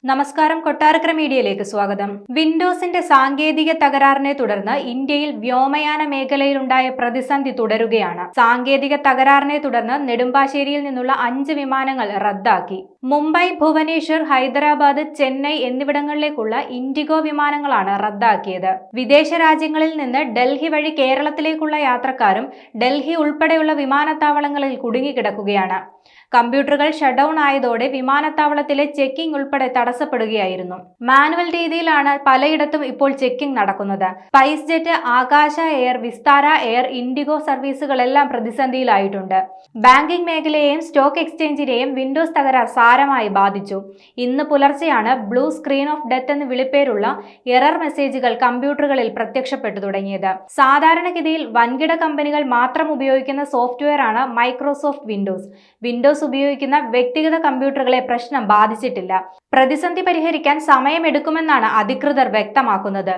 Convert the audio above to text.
നമസ്കാരം, കൊട്ടാരക്കര മീഡിയയിലേക്ക് സ്വാഗതം. വിൻഡോസിന്റെ സാങ്കേതിക തകരാറിനെ തുടർന്ന് ഇന്ത്യയിൽ വ്യോമയാന മേഖലയിലുണ്ടായ പ്രതിസന്ധി തുടരുകയാണ്. സാങ്കേതിക തകരാറിനെ തുടർന്ന് നെടുമ്പാശ്ശേരിയിൽ നിന്നുള്ള 5 വിമാനങ്ങൾ റദ്ദാക്കി. മുംബൈ, ഭുവനേശ്വർ, ഹൈദരാബാദ്, ചെന്നൈ എന്നിവിടങ്ങളിലേക്കുള്ള ഇൻഡിഗോ വിമാനങ്ങളാണ് റദ്ദാക്കിയത്. വിദേശ രാജ്യങ്ങളിൽ നിന്ന് ഡൽഹി വഴി കേരളത്തിലേക്കുള്ള യാത്രക്കാരും ഡൽഹി ഉൾപ്പെടെയുള്ള വിമാനത്താവളങ്ങളിൽ കുടുങ്ങിക്കിടക്കുകയാണ്. കമ്പ്യൂട്ടറുകൾ ഷട്ട് ഡൗൺ ആയതോടെ വിമാനത്താവളത്തിലെ ചെക്കിംഗ് ഉൾപ്പെടെ തടസ്സപ്പെടുകയായിരുന്നു. മാനുവൽ രീതിയിലാണ് പലയിടത്തും ഇപ്പോൾ ചെക്കിംഗ് നടക്കുന്നത്. SpiceJet, Akasa Air, Vistara Air, IndiGo സർവീസുകളെല്ലാം പ്രതിസന്ധിയിലായിട്ടുണ്ട്. ബാങ്കിംഗ് മേഖലയെയും സ്റ്റോക്ക് എക്സ്ചേഞ്ചിനെയും വിൻഡോസ് തകരാർ സാരമായി ബാധിച്ചു. ഇന്ന് പുലർച്ചെയാണ് ബ്ലൂ സ്ക്രീൻ ഓഫ് ഡെത്ത് എന്ന് വിളിപ്പേരുള്ള എറർ മെസ്സേജുകൾ കമ്പ്യൂട്ടറുകളിൽ പ്രത്യക്ഷപ്പെട്ടു തുടങ്ങിയത്. സാധാരണഗതിയിൽ വൻകിട കമ്പനികൾ മാത്രം ഉപയോഗിക്കുന്ന സോഫ്റ്റ്വെയർ ആണ് മൈക്രോസോഫ്റ്റ് വിൻഡോസ് ഉപയോഗിക്കുന്ന വ്യക്തിഗത കമ്പ്യൂട്ടറുകളെ പ്രശ്നം ബാധിച്ചിട്ടില്ല. പ്രതിസന്ധി പരിഹരിക്കാൻ സമയമെടുക്കുമെന്നാണ് അധികൃതർ വ്യക്തമാക്കുന്നത്.